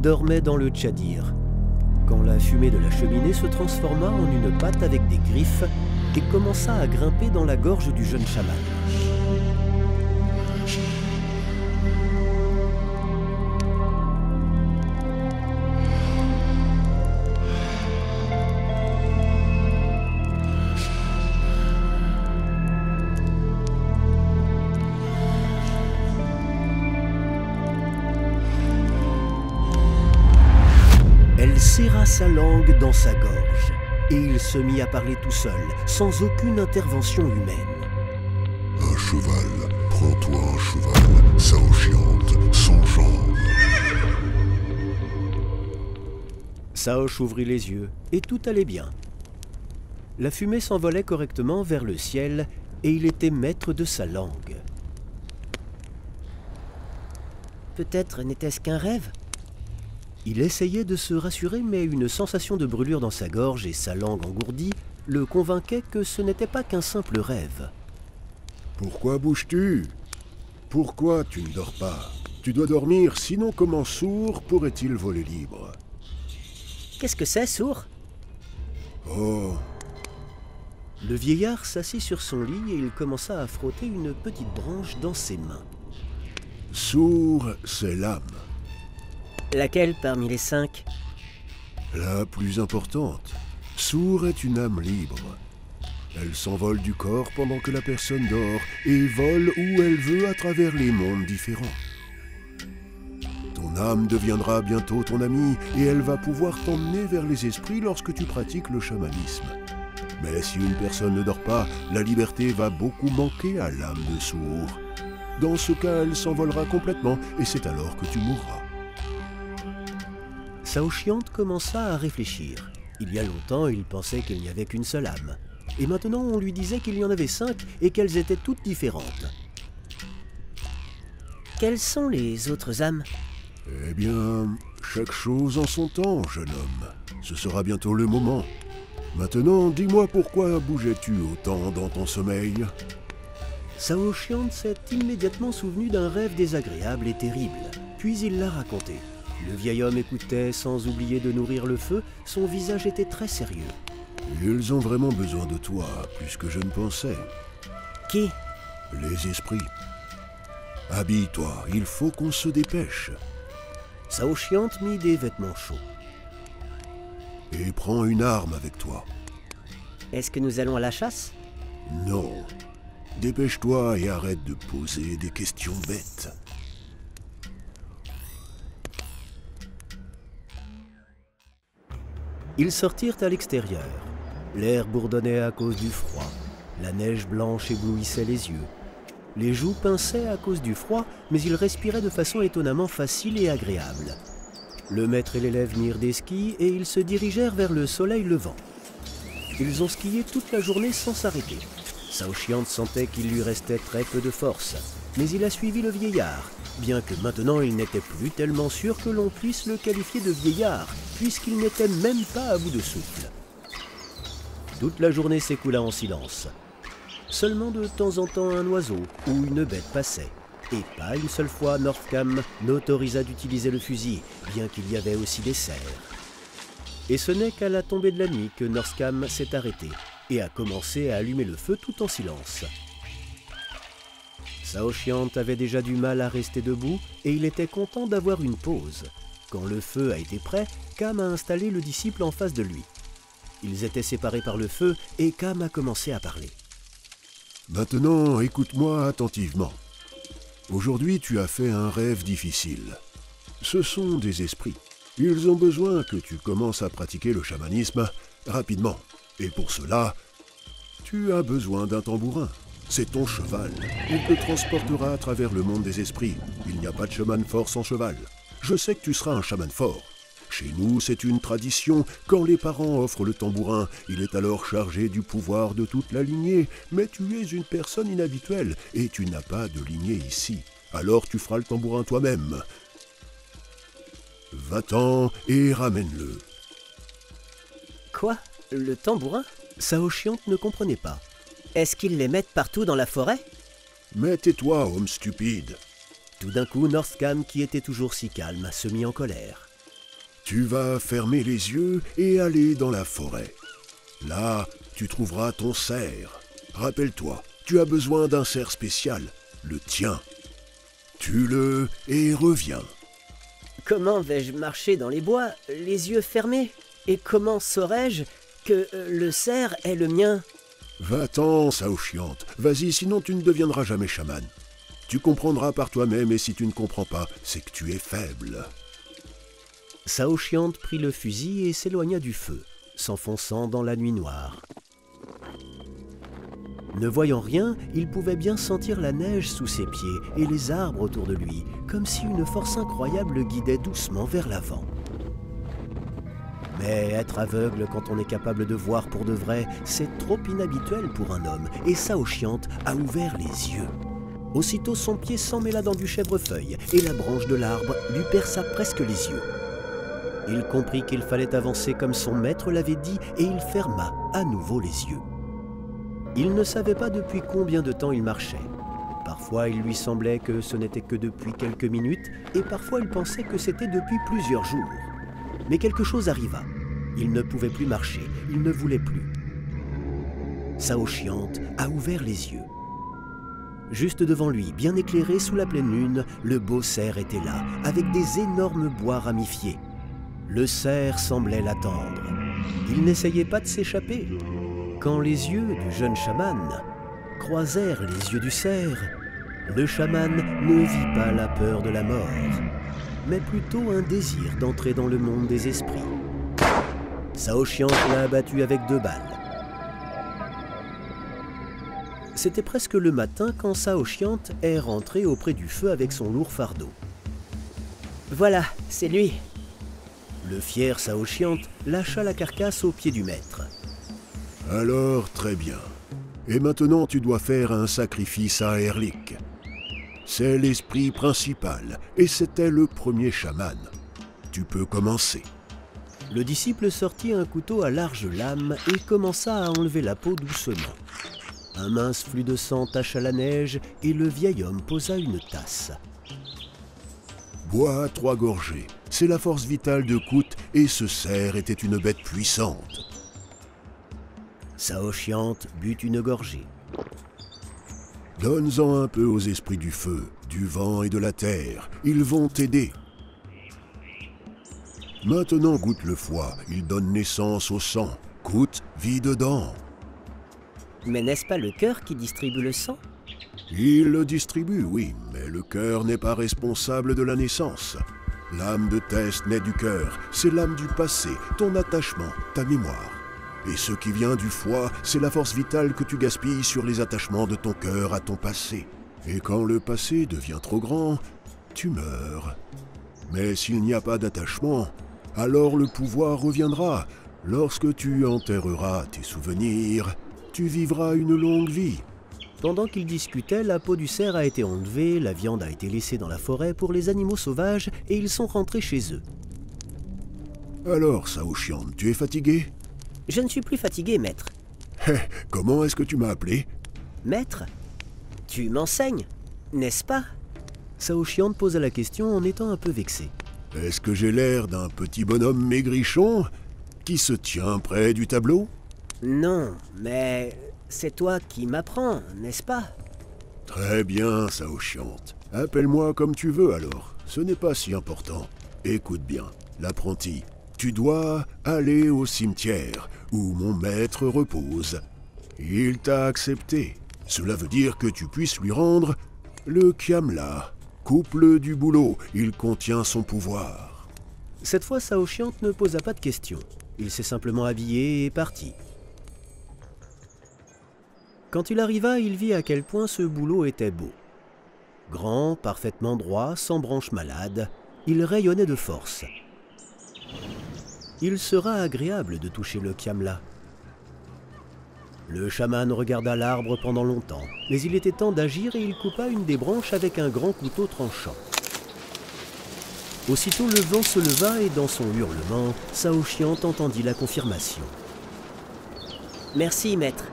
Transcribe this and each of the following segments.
Il dormait dans le tchadir, quand la fumée de la cheminée se transforma en une patte avec des griffes et commença à grimper dans la gorge du jeune chaman. Elle serra sa langue dans sa gorge, et il se mit à parler tout seul, sans aucune intervention humaine. Un cheval, prends-toi un cheval, Saoshyant, son genre. Saosh ouvrit les yeux, et tout allait bien. La fumée s'envolait correctement vers le ciel, et il était maître de sa langue. Peut-être n'était-ce qu'un rêve? Il essayait de se rassurer, mais une sensation de brûlure dans sa gorge et sa langue engourdie le convainquait que ce n'était pas qu'un simple rêve. Pourquoi bouges-tu? Pourquoi tu ne dors pas? Tu dois dormir, sinon comment sourd pourrait-il voler libre? Qu'est-ce que c'est, sourd? Oh, Le vieillard s'assit sur son lit et il commença à frotter une petite branche dans ses mains. sourd, c'est l'âme. Laquelle parmi les 5? La plus importante. Sourd est une âme libre. Elle s'envole du corps pendant que la personne dort et vole où elle veut à travers les mondes différents. Ton âme deviendra bientôt ton amie et elle va pouvoir t'emmener vers les esprits lorsque tu pratiques le chamanisme. Mais si une personne ne dort pas, la liberté va beaucoup manquer à l'âme de sourd. Dans ce cas, elle s'envolera complètement et c'est alors que tu mourras. Saoshyant commença à réfléchir. Il y a longtemps, il pensait qu'il n'y avait qu'une seule âme. Et maintenant, on lui disait qu'il y en avait 5 et qu'elles étaient toutes différentes. Quelles sont les autres âmes? Eh bien, chaque chose en son temps, jeune homme. Ce sera bientôt le moment. Maintenant, dis-moi pourquoi bougeais-tu autant dans ton sommeil? Saoshyant s'est immédiatement souvenu d'un rêve désagréable et terrible. Puis il l'a raconté. Le vieil homme écoutait sans oublier de nourrir le feu. Son visage était très sérieux. Ils ont vraiment besoin de toi, plus que je ne pensais. Qui? Les esprits. Habille-toi, il faut qu'on se dépêche. Saoshyant mit des vêtements chauds. Et prends une arme avec toi. Est-ce que nous allons à la chasse? Non. Dépêche-toi et arrête de poser des questions bêtes. Ils sortirent à l'extérieur. L'air bourdonnait à cause du froid. La neige blanche éblouissait les yeux. Les joues pinçaient à cause du froid, mais ils respiraient de façon étonnamment facile et agréable. Le maître et l'élève mirent des skis et ils se dirigèrent vers le soleil levant. Ils ont skié toute la journée sans s'arrêter. Saoshyant sentait qu'il lui restait très peu de force, mais il a suivi le vieillard, bien que maintenant il n'était plus tellement sûr que l'on puisse le qualifier de vieillard, puisqu'il n'était même pas à bout de souffle. Toute la journée s'écoula en silence. Seulement de temps en temps un oiseau ou une bête passait, et pas une seule fois Northcam n'autorisa d'utiliser le fusil, bien qu'il y avait aussi des cerfs. Et ce n'est qu'à la tombée de la nuit que Northcam s'est arrêté et a commencé à allumer le feu tout en silence. Saoshyant avait déjà du mal à rester debout et il était content d'avoir une pause. Quand le feu a été prêt, Cam a installé le disciple en face de lui. Ils étaient séparés par le feu et Cam a commencé à parler. Maintenant, écoute-moi attentivement. Aujourd'hui, tu as fait un rêve difficile. Ce sont des esprits. Ils ont besoin que tu commences à pratiquer le chamanisme rapidement. Et pour cela, tu as besoin d'un tambourin. C'est ton cheval. Il te transportera à travers le monde des esprits. Il n'y a pas de chaman fort sans cheval. Je sais que tu seras un chaman fort. Chez nous, c'est une tradition. Quand les parents offrent le tambourin, il est alors chargé du pouvoir de toute la lignée. Mais tu es une personne inhabituelle et tu n'as pas de lignée ici. Alors tu feras le tambourin toi-même. Va-t'en et ramène-le. Quoi? Le tambourin? Saoshyant ne comprenait pas. Est-ce qu'ils les mettent partout dans la forêt? Mais tais-toi, homme stupide. Tout d'un coup, Northcam, qui était toujours si calme, se mit en colère. Tu vas fermer les yeux et aller dans la forêt. Là, tu trouveras ton cerf. Rappelle-toi, tu as besoin d'un cerf spécial, le tien. Tue-le et reviens. Comment vais-je marcher dans les bois, les yeux fermés? Et comment saurais-je que le cerf est le mien? Va-t'en, Saoshyant. Vas-y, sinon tu ne deviendras jamais chaman. Tu comprendras par toi-même et si tu ne comprends pas, c'est que tu es faible. Saoshyant prit le fusil et s'éloigna du feu, s'enfonçant dans la nuit noire. Ne voyant rien, il pouvait bien sentir la neige sous ses pieds et les arbres autour de lui, comme si une force incroyable le guidait doucement vers l'avant. Mais être aveugle quand on est capable de voir pour de vrai, c'est trop inhabituel pour un homme, et Saoshyant a ouvert les yeux. Aussitôt son pied s'emmêla dans du chèvrefeuille, et la branche de l'arbre lui perça presque les yeux. Il comprit qu'il fallait avancer comme son maître l'avait dit, et il ferma à nouveau les yeux. Il ne savait pas depuis combien de temps il marchait. Parfois, il lui semblait que ce n'était que depuis quelques minutes, et parfois il pensait que c'était depuis plusieurs jours. Mais quelque chose arriva. Il ne pouvait plus marcher, il ne voulait plus. Saoshyant a ouvert les yeux. Juste devant lui, bien éclairé sous la pleine lune, le beau cerf était là, avec des énormes bois ramifiés. Le cerf semblait l'attendre. Il n'essayait pas de s'échapper. Quand les yeux du jeune chaman croisèrent les yeux du cerf, le chaman ne vit pas la peur de la mort, mais plutôt un désir d'entrer dans le monde des esprits. Saoshyant l'a abattu avec 2 balles. C'était presque le matin quand Saoshyant est rentré auprès du feu avec son lourd fardeau. Voilà, c'est lui. Le fier Saoshyant lâcha la carcasse aux pieds du maître. Alors, très bien. Et maintenant, tu dois faire un sacrifice à Erlik. C'est l'esprit principal, et c'était le premier chaman. Tu peux commencer. Le disciple sortit un couteau à large lame et commença à enlever la peau doucement. Un mince flux de sang tacha la neige et le vieil homme posa une tasse. Bois 3 gorgées. C'est la force vitale de Kout, et ce cerf était une bête puissante. Saoshyant but une gorgée. Donne-en un peu aux esprits du feu, du vent et de la terre. Ils vont t'aider. Maintenant goûte le foie. Il donne naissance au sang. Kout, vis dedans. Mais n'est-ce pas le cœur qui distribue le sang? Il le distribue, oui, mais le cœur n'est pas responsable de la naissance. L'âme de Tess naît du cœur. C'est l'âme du passé, ton attachement, ta mémoire. Et ce qui vient du foie, c'est la force vitale que tu gaspilles sur les attachements de ton cœur à ton passé. Et quand le passé devient trop grand, tu meurs. Mais s'il n'y a pas d'attachement, alors le pouvoir reviendra. Lorsque tu enterreras tes souvenirs, tu vivras une longue vie. Pendant qu'ils discutaient, la peau du cerf a été enlevée, la viande a été laissée dans la forêt pour les animaux sauvages et ils sont rentrés chez eux. Alors, Saoshyant, tu es fatigué? Je ne suis plus fatigué, maître. Comment est-ce que tu m'as appelé? Maître? Tu m'enseignes, n'est-ce pas? Saoshyant posa la question en étant un peu vexé. Est-ce que j'ai l'air d'un petit bonhomme maigrichon qui se tient près du tableau? Non, mais c'est toi qui m'apprends, n'est-ce pas? Très bien, Saoshyant. Appelle-moi comme tu veux alors. Ce n'est pas si important. Écoute bien, l'apprenti. Tu dois aller au cimetière où mon maître repose. Il t'a accepté. Cela veut dire que tu puisses lui rendre le Kiamla. Coupe-le du boulot, il contient son pouvoir. Cette fois, Saoshyant ne posa pas de questions. Il s'est simplement habillé et parti. Quand il arriva, il vit à quel point ce boulot était beau. Grand, parfaitement droit, sans branches malades, il rayonnait de force. Il sera agréable de toucher le Kiamla. Le chaman regarda l'arbre pendant longtemps, mais il était temps d'agir et il coupa une des branches avec un grand couteau tranchant. Aussitôt le vent se leva et dans son hurlement, Saoshyant entendit la confirmation. Merci, maître.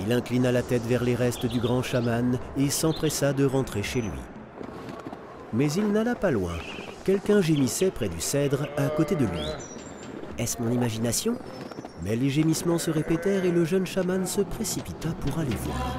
Il inclina la tête vers les restes du grand chaman et s'empressa de rentrer chez lui. Mais il n'alla pas loin, Quelqu'un gémissait près du cèdre à côté de lui. Est-ce mon imagination? Mais les gémissements se répétèrent et le jeune chaman se précipita pour aller voir.